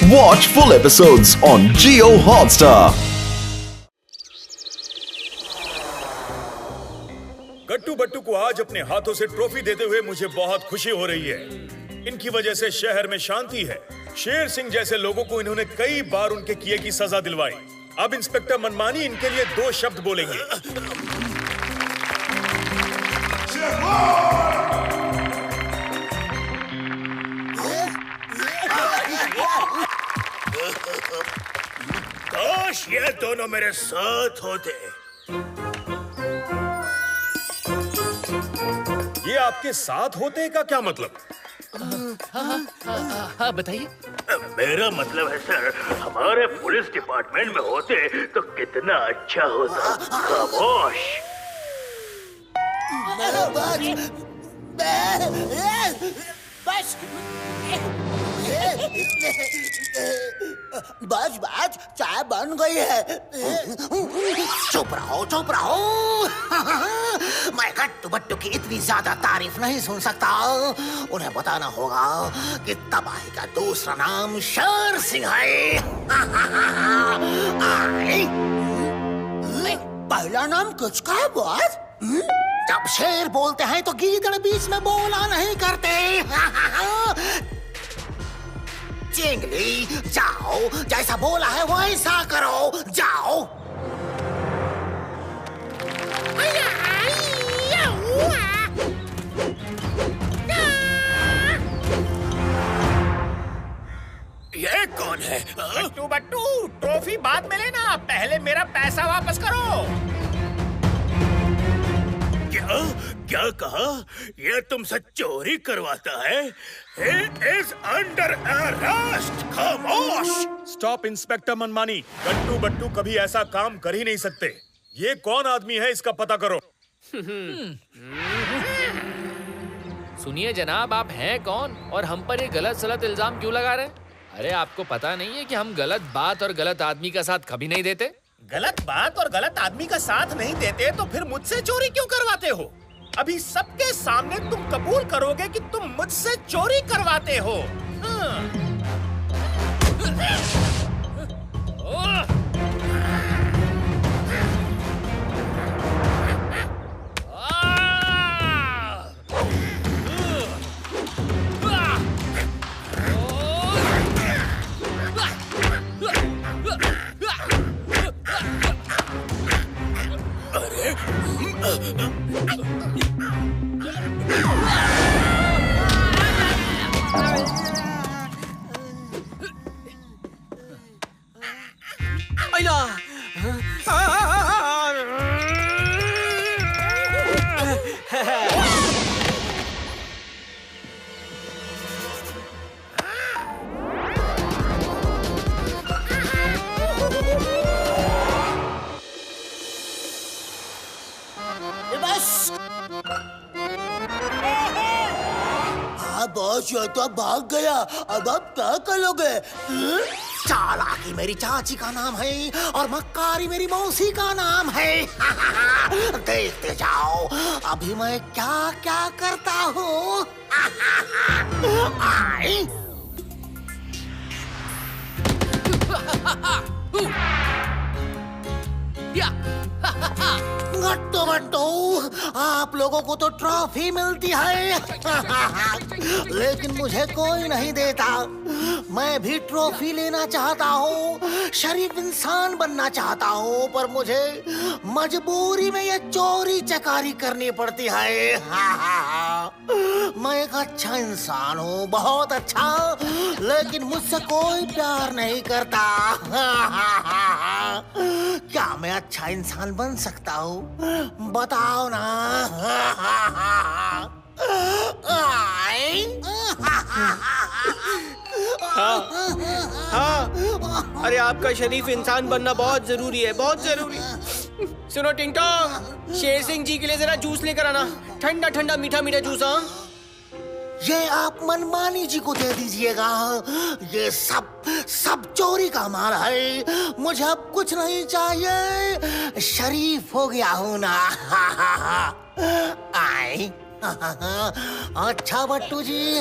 Watch full episodes on Jio Hotstar. गट्टू बट्टू को आज अपने हाथों से ट्रॉफी देते हुए मुझे बहुत खुशी हो रही है। इनकी वजह से शहर में शांति है। शेर सिंह जैसे लोगों को इन्होंने कई बार उनके किए की सजा दिलवाई। अब इंस्पेक्टर मनमानी इनके लिए 2 शब्द बोलेंगे। काश ये दोनों मेरे साथ होते। ये आपके साथ होते का क्या मतलब? हाँ बताइए। मेरा मतलब है सर, हमारे पुलिस डिपार्टमेंट में होते तो कितना अच्छा होता। खामोश। बस बस चाय बन गई है। चुप रहो। मैं गट्टू बट्टू की इतनी ज्यादा तारीफ नहीं सुन सकता। उन्हें बताना होगा कि तबाही का दूसरा नाम शेर सिंह है। पहला नाम किसका है बॉस? जब शेर बोलते हैं तो गीदड़ बीच में बोला नहीं करते। चिंगली जाओ, जैसा बोला है वैसा करो, जाओ। ये कौन है? बट्टू बट्टू, ट्रॉफी बाद में लेना, पहले मेरा पैसा वापस करो। क्या कहा? ये तुमसे चोरी करवाता है? He is under arrest. खामोश। स्टॉप इंस्पेक्टर मनमानी। गट्टू बट्टू कभी ऐसा काम कर ही नहीं सकते। ये कौन आदमी है, इसका पता करो। सुनिए जनाब, आप हैं कौन और हम पर ये गलत सलत इल्जाम क्यों लगा रहे हैं? अरे आपको पता नहीं है कि हम गलत बात और गलत आदमी का साथ कभी नहीं देते? गलत बात और गलत आदमी का साथ नहीं देते तो फिर मुझसे चोरी क्यों करवाते हो? अभी सबके सामने तुम कबूल करोगे कि तुम मुझसे चोरी करवाते हो। बॉस ये तो भाग गया, अब आप क्या करोगे? चालाकी मेरी चाची का नाम है और मक्कारी मेरी मौसी का नाम है। देखते जाओ अभी मैं क्या क्या करता हूँ। गट्टू बट्टू, आप लोगों को तो ट्रॉफी मिलती है, लेकिन मुझे कोई नहीं देता। मैं भी ट्रॉफी लेना चाहता हूँ, शरीफ इंसान बनना चाहता हूँ, पर मुझे मजबूरी में ये चोरी चकारी करनी पड़ती है। मैं एक अच्छा इंसान हूँ, बहुत अच्छा, लेकिन मुझसे कोई प्यार नहीं करता। क्या मैं अच्छा इंसान बन सकता हूँ? बताओ ना। हाँ, अरे आपका शरीफ इंसान बनना बहुत जरूरी है, बहुत जरूरी। सुनो टिंगटोंग, शेर सिंह जी के लिए जरा जूस लेकर आना, ठंडा ठंडा मीठा मीठा जूस। हाँ, ये आप मनमानी जी को दे दीजिएगा। ये सब चोरी का माल है, मुझे अब कुछ नहीं चाहिए, शरीफ हो गया हूँ ना। आई अच्छा बट्टू जी,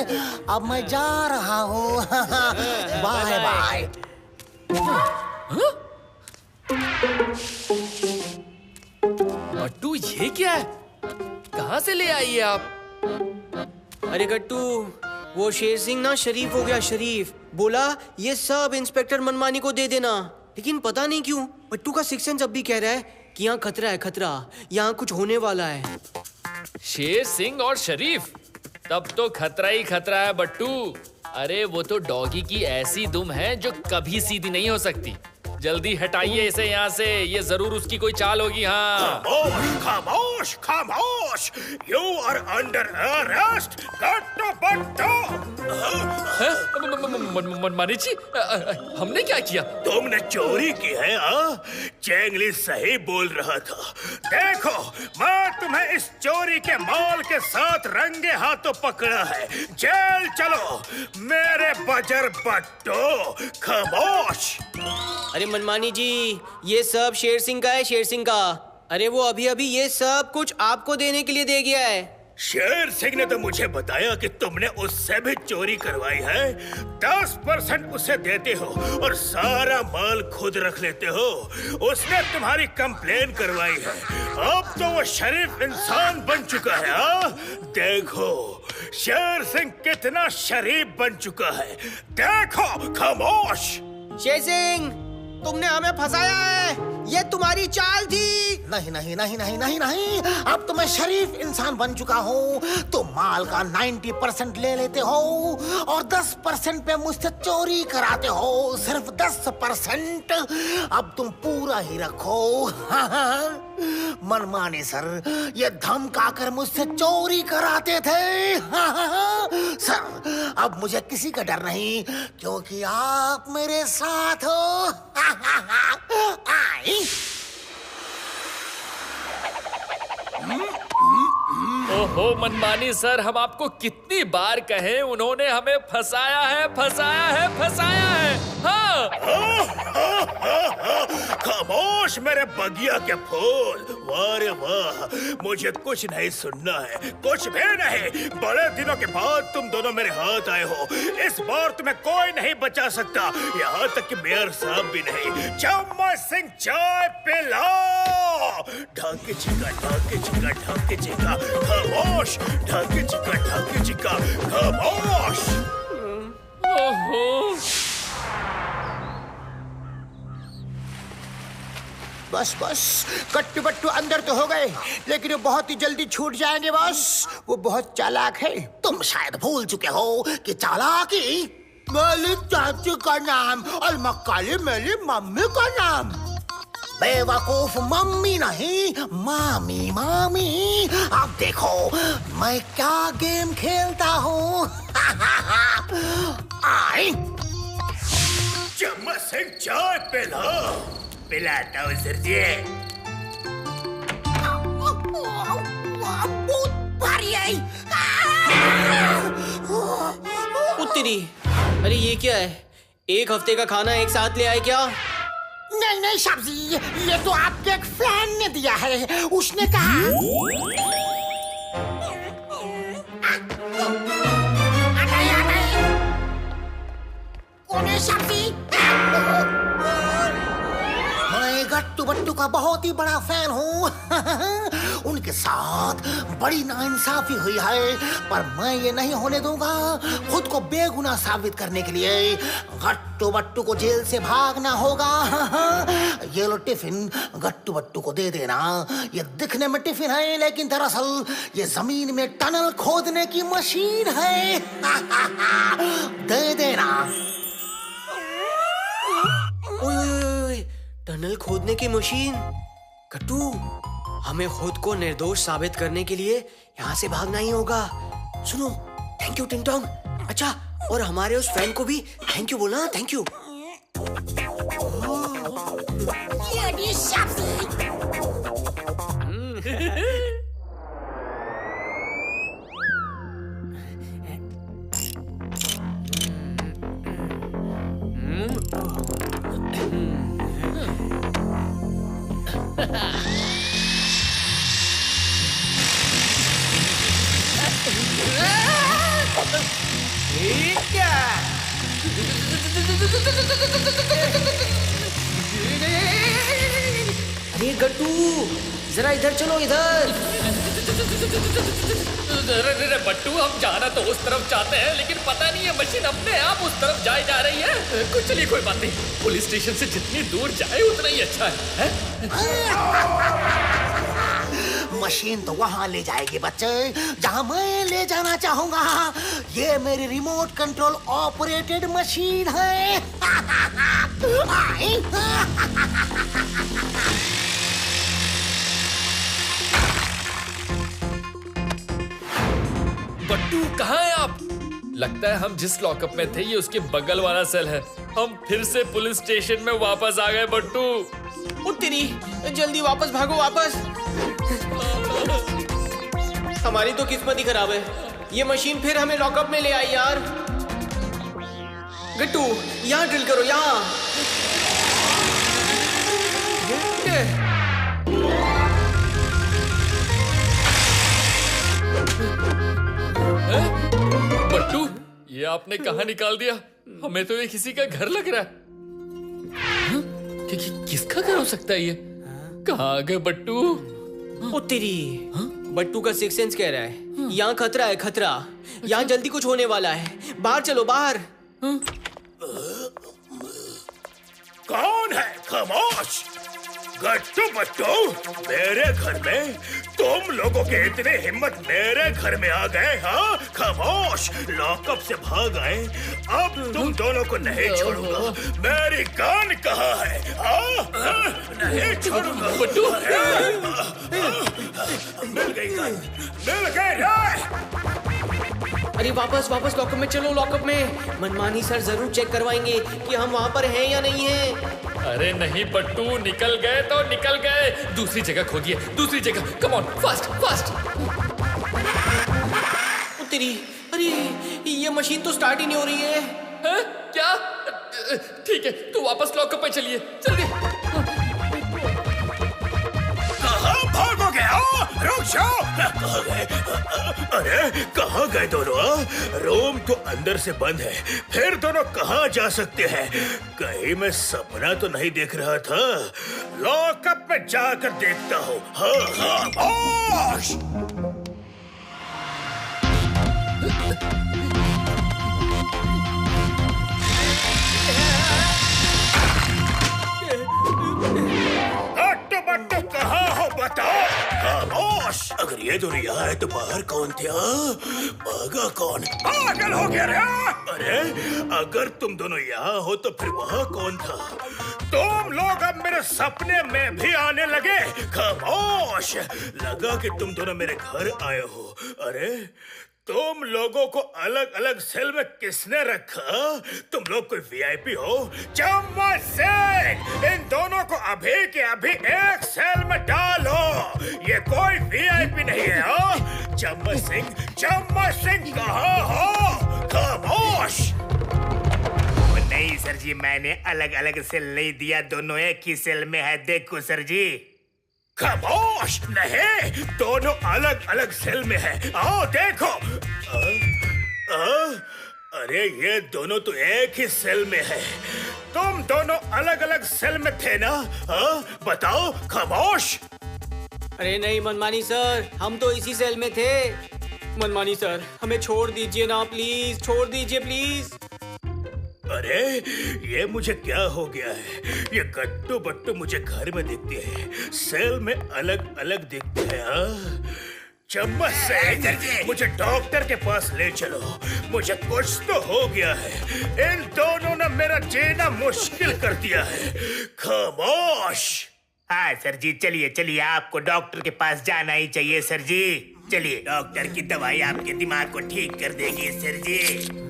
अब मैं जा रहा हूँ। Bye bye. बट्टू ये क्या है? कहाँ से ले आई है आप? अरे गट्टू, वो शेर सिंह ना शरीफ हो गया, शरीफ। बोला ये सब इंस्पेक्टर मनमानी को दे देना, लेकिन पता नहीं क्यों बट्टू का सिक्स सेंस अब भी कह रहा है कि यहाँ खतरा है, खतरा, यहाँ कुछ होने वाला है। शेर सिंह और शरीफ, तब तो खतरा ही खतरा है बट्टू। अरे वो तो डॉगी की ऐसी दुम है जो कभी सीधी नहीं हो सकती। जल्दी हटाइए इसे यहाँ से, ये जरूर उसकी कोई चाल होगी। हाँ खामोश, खामोश, खामोश! You are under arrest, गट्टू बट्टू! मनमानी जी, हमने क्या किया? तुमने चोरी की है? चेंगली सही बोल रहा था। देखो, मैं तुम्हें इस चोरी के माल के साथ रंगे हाथों पकड़ा है। जेल चलो मेरे बजर बट्टू। खामोश! अरे मनमानी जी, ये सब शेर सिंह का है, शेर सिंह का। अरे वो अभी अभी ये सब कुछ आपको देने के लिए दे गया है। शेर सिंह ने तो मुझे बताया कि तुमने उससे भी चोरी करवाई है। 10% उसे देते हो और सारा माल खुद रख लेते हो। उसने तुम्हारी कंप्लेन करवाई है। अब तो वो शरीफ इंसान बन चुका है। देखो शेर सिंह कितना शरीफ बन चुका है। देखो। खामोश! शेर सिंह, तुमने हमें फंसाया है, ये तुम्हारी चाल थी। नहीं नहीं नहीं नहीं नहीं नहीं, अब तो मैं शरीफ इंसान बन चुका हूँ। तुम माल का 90% ले लेते हो और 10% पे मुझसे चोरी कराते हो। सिर्फ 10%। अब तुम पूरा ही रखो। मनमानी सर, ये धमका कर मुझसे चोरी कराते थे। सर, अब मुझे किसी का डर नहीं, क्योंकि आप मेरे साथ हो। आई। ओहो मनमानी सर, हम आपको कितनी बार कहें, उन्होंने हमें फंसाया है, फंसाया है, फंसाया है। हाँ। खामोश मेरे बगिया के फूल। वाह रे वाह, मुझे कुछ नहीं सुनना है, कुछ भी नहीं। बड़े दिनों के बाद तुम दोनों मेरे हाथ आए हो। इस बार तुम्हें कोई नहीं बचा सकता, यहाँ तक कि मेयर साहब भी नहीं। चम्मच सिंह चाय पिलाओ। ढाके चिका, ढाके चिका, ढाके चिका। खामोश! ढाके चिका, ढाके चिका। खामोश! ओहो। बस बस, कट्टू बट्टू अंदर तो हो गए, लेकिन वो बहुत ही जल्दी छूट जाएंगे बॉस। वो बहुत चालाक है। तुम शायद भूल चुके हो कि चालाकी मेरी चाची का नाम और मक्काली मेरी मम्मी का नाम। बेवकूफ मम्मी नहीं, मामी मामी। अब देखो मैं क्या गेम खेलता हूँ। आई। चम्मच सिंह चाय पिलाओ। पिलाता हूँ सर जी। उत्तरी, अरे ये क्या है? एक हफ्ते का खाना एक साथ ले आए क्या? नहीं नहीं सब्जी, ये तो आपके एक फैन ने दिया है। उसने कहा सब्जी। मैं गट्टू बट्टू का बहुत ही बड़ा फैन हूँ। उनके साथ बड़ी नाइंसाफी हुई है, पर मैं ये नहीं होने दूंगा। खुद को बेगुनाह साबित करने के लिए गट्टू बट्टू को जेल से भागना होगा। ये लो टिफिन, गट्टू बट्टू को दे देना। ये दिखने में टिफिन है, लेकिन दरअसल ये जमीन में टनल खोदने की मशीन है। दे देना। ओए, टनल खोदने की मशीन। गट्टू, हमें खुद को निर्दोष साबित करने के लिए यहाँ से भागना ही होगा। सुनो, थैंक यू टिंगटोंग। अच्छा, और हमारे उस फैन को भी थैंक यू बोलना। Thank you. अरे गट्टू, जरा इधर चलो, इधर। अरे बट्टू, हम जाना तो उस तरफ चाहते हैं, लेकिन पता नहीं है मशीन अपने आप उस तरफ जाए जा रही है। कुछ चलिए, कोई बात नहीं, पुलिस स्टेशन से जितनी दूर जाए उतना ही अच्छा है? मशीन तो वहाँ ले जाएगी बच्चे जहाँ मैं ले जाना चाहूंगा। ये मेरी रिमोट कंट्रोल ऑपरेटेड मशीन है। बट्टू, कहाँ हैं आप? लगता है हम जिस लॉकअप में थे ये उसके बगल वाला सेल है। हम फिर से पुलिस स्टेशन में वापस आ गए बट्टू। उत्तरी, जल्दी वापस भागो, वापस। हमारी तो किस्मत ही खराब है। ये मशीन फिर हमें लॉकअप में ले आई यार। गट्टू, यहाँ ड्रिल करो, यहाँ। बट्टू, ये आपने कहाँ निकाल दिया? हमें तो ये किसी का घर लग रहा है। किसका घर हो सकता है ये? कहाँ गए बट्टू? उत्तरी, बट्टू का सिक्स सेंस कह रहा है यहाँ खतरा है, खतरा। यहाँ जल्दी कुछ होने वाला है। बाहर चलो, बाहर। कौन है? खामोश। गट्टू बट्टू, मेरे घर में तुम लोगों के इतने हिम्मत मेरे घर में आ गए? हाँ, खामोश, लॉकअप से भाग आए। अब तुम दोनों को नहीं छोड़ूंगा। मेरी गन कहाँ है? हाँ, नहीं छोड़ूंगा। बट्टू, मिल गई गन, मिल गई। अरे वापस वापस लॉकअप में चलो, लॉकअप में। मनमानी सर जरूर चेक करवाएंगे कि हम वहाँ पर हैं या नहीं हैं। अरे नहीं बट्टू, निकल गए तो निकल गए। दूसरी जगह खोदिए, दूसरी जगह। Come on, fast fast. उत्तरी, अरे ये मशीन तो स्टार्ट ही नहीं हो रही है। हैं? क्या? ठीक है, तो वापस लॉकअप पे चलिए, जल्दी। कहाँ भागोगे? रुक जाओ। कहाँ गए? अरे कहाँ गए दोनों? रूम तो अंदर से बंद है, फिर दोनों कहाँ जा सकते हैं? कहीं मैं सपना तो नहीं देख रहा था। लॉकअप में जाकर देखता हूँ। हाँ, होश! बट्टू कहाँ हो बताओ? खामोश! अगर ये दोनों यहाँ है तो बाहर कौन थे? भागा कौन? पागल हो गया रे? अरे अगर तुम दोनों यहाँ हो तो फिर वहाँ कौन था? तुम लोग अब मेरे सपने में भी आने लगे। खामोश! लगा कि तुम दोनों मेरे घर आए हो। अरे तुम लोगों को अलग अलग सेल में किसने रखा? तुम लोग कोई वीआईपी हो? चम्मच सिंह, इन दोनों को अभी के अभी एक सेल में डालो। ये कोई वीआईपी नहीं है। हो चम्मच सिंह कहाँ हो? खामोश! नहीं सर जी, मैंने अलग अलग सेल नहीं दिया, दोनों एक ही सेल में है। देखो सर जी। खामोश! नहीं, दोनों अलग अलग सेल में है। आओ देखो। अरे ये दोनों तो एक ही सेल में है। तुम दोनों अलग अलग सेल में थे ना? बताओ खामोश। अरे नहीं मनमानी सर, हम तो इसी सेल में थे। मनमानी सर, हमें छोड़ दीजिए ना प्लीज, छोड़ दीजिए प्लीज। अरे ये मुझे क्या हो गया है? ये गट्टू बट्टू मुझे घर में दिखते हैं, सेल में अलग अलग दिखते हैं। चम्मच सिंह, मुझे डॉक्टर के पास ले चलो, मुझे कुछ तो हो गया है। इन दोनों ने मेरा जीना मुश्किल कर दिया है। खामोश! हाँ सर जी, चलिए चलिए, आपको डॉक्टर के पास जाना ही चाहिए सर जी। चलिए, डॉक्टर की दवाई आपके दिमाग को ठीक कर देगी सर जी।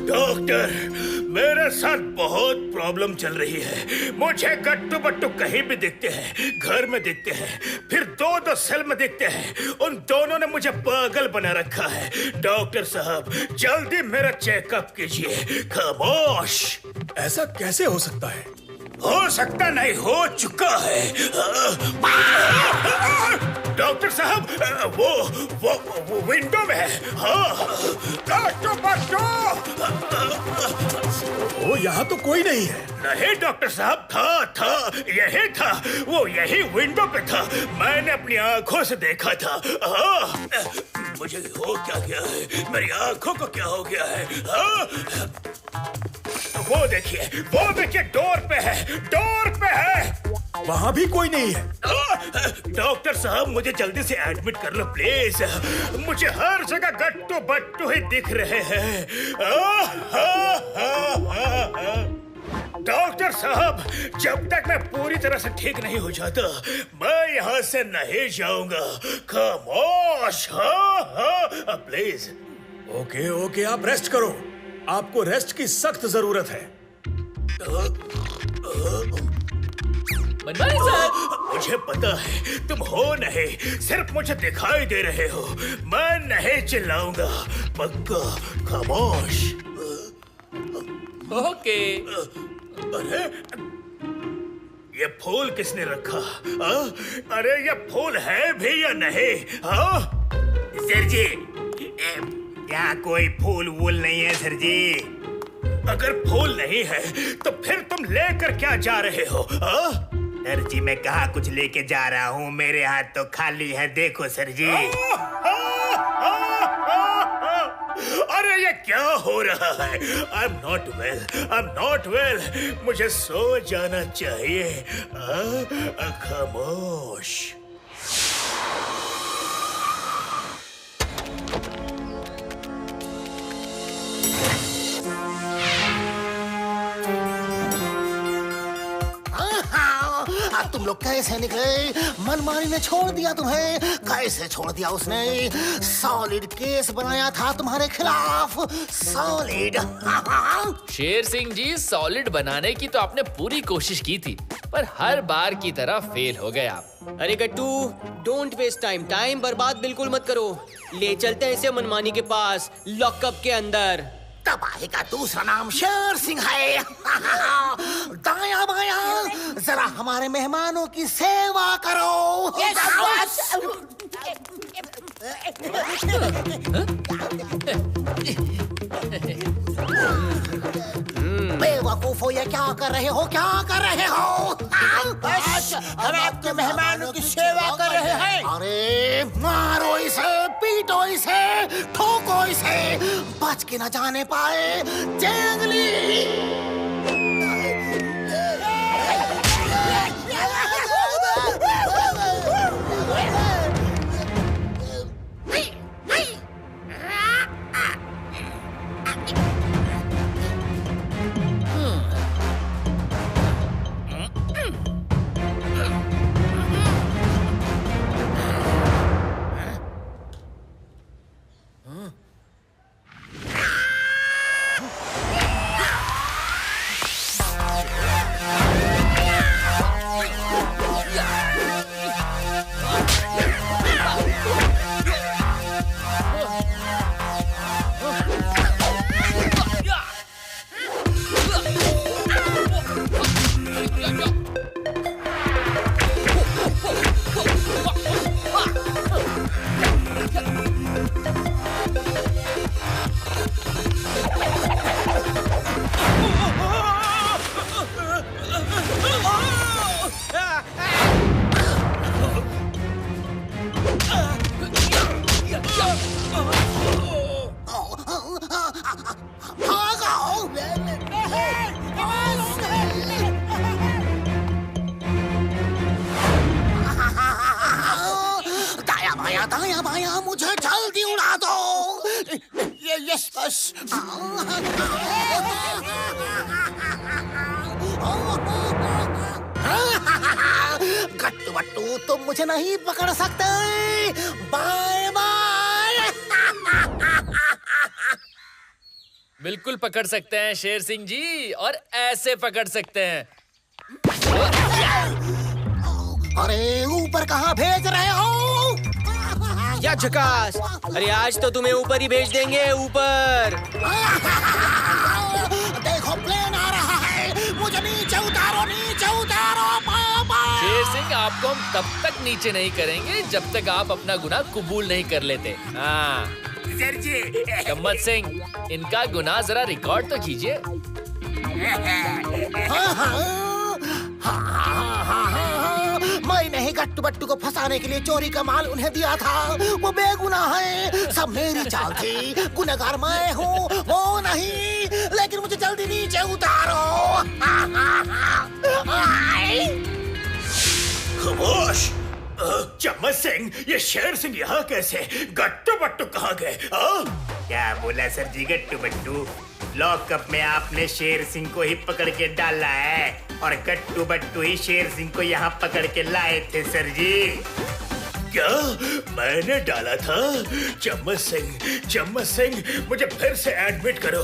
डॉक्टर, मेरे साथ बहुत प्रॉब्लम चल रही है। मुझे गट्टू बट्टू कहीं भी दिखते हैं, घर में दिखते हैं, फिर दो सेल में दिखते हैं। उन दोनों ने मुझे पागल बना रखा है। डॉक्टर साहब, जल्दी मेरा चेकअप कीजिए। खामोश! ऐसा कैसे हो सकता है? हो सकता नहीं, हो चुका है। डॉक्टर साहब, वो विंडो में है। हाँ, गट्टू बट्टू, ओ, यहाँ तो कोई नहीं है। नहीं डॉक्टर साहब, था यही था, वो यही विंडो पे था। मैंने अपनी आंखों से देखा था। मुझे हो क्या गया है? मेरी आंखों को क्या हो गया है? वो देखिए डोर पे है। वहाँ भी कोई नहीं है। डॉक्टर साहब, मुझे जल्दी से एडमिट कर लो प्लीज। मुझे हर जगह गट्टू बट्टू ही दिख रहे हैं। डॉक्टर साहब, जब तक मैं पूरी तरह से ठीक नहीं हो जाता, मैं यहाँ से नहीं जाऊंगा। खामोश, प्लीज। ओके, आप रेस्ट करो। आपको रेस्ट की सख्त जरूरत है। मनमानी सर, मुझे पता है तुम हो नहीं, सिर्फ मुझे दिखाई दे रहे हो। मैं नहीं चिल्लाऊंगा, पक्का। खामोश। ओके। अरे ये फूल किसने रखा? अरे ये फूल है भी या नहीं? सर जी, यहाँ कोई फूल वूल नहीं है सर जी। अगर फूल नहीं है तो फिर तुम लेकर क्या जा रहे हो? सर जी, मैं कहाँ कुछ लेके जा रहा हूँ, मेरे हाथ तो खाली है, देखो सर जी। अरे ये क्या हो रहा है? I'm not well. मुझे सो जाना चाहिए। खामोश। तुम लोग कैसे निकले? मनमानी ने छोड़ दिया तुम्हें। कैसे छोड़ दिया उसने? सॉलिड केस बनाया था तुम्हारे खिलाफ। सॉलिड। शेर सिंह जी, सॉलिड बनाने की तो आपने पूरी कोशिश की थी, पर हर बार की तरह फेल हो गए आप। अरे गट्टू, डोंट वेस्ट टाइम बर्बाद बिल्कुल मत करो। ले चलते हैं इसे मनमानी के पास, लॉकअप के अंदर। तबाही का दूसरा नाम शेर सिंह है। दाया बाया, जरा हमारे मेहमानों की सेवा करो। बेवकूफो, ये क्या कर रहे हो? हम आपके मेहमानों की सेवा कर रहे हैं। अरे मारो इसे, पीटो इसे, ठोको इसे, बच के न जाने पाए। जंगली। दाया बाया, मुझे जल्दी उड़ा दो। यस बस। गट्टू बट्टू, तुम मुझे नहीं पकड़ सकते। Bye bye. बिल्कुल पकड़ सकते हैं शेर सिंह जी, और ऐसे पकड़ सकते हैं। अरे ऊपर कहाँ भेज रहे हो? क्या झकास! अरे आज तो तुम्हें ऊपर ही भेज देंगे, ऊपर। देखो प्लेन आ रहा है, मुझे नीचे उतारो पापा। शेर सिंह, आपको हम तब तक नीचे नहीं करेंगे जब तक आप अपना गुनाह कबूल नहीं कर लेते। हाँ। सर जी। चम्मच सिंह, इनका गुनाह जरा रिकॉर्ड तो कीजिए। मैंने ही गट्टू बट्टू को फंसाने के लिए चोरी का माल उन्हें दिया था। वो बेगुनाह है, सब मेरी चाल थी। गुनहगार मैं हूँ, वो नहीं। लेकिन मुझे जल्दी नीचे उतारो। खामोश। चम्मच सिंह, ये शेर सिंह यहाँ कैसे? गट्टू बट्टू कहाँ गए? क्या बोला सर जी गट्टू बट्टू? लॉकअप में आपने शेर सिंह को ही पकड़ के डाला है और गट्टू बट्टू ही शेर सिंह को यहाँ पकड़ के लाए थे सर जी। क्या मैंने डाला था? चम्मच सिंह, मुझे फिर से एडमिट करो।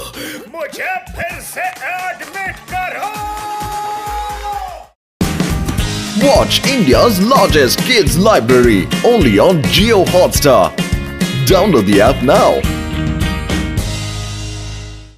मुझे फिर से एडमिट करो। Watch India's largest kids library only on Jio Hotstar. Download the app now.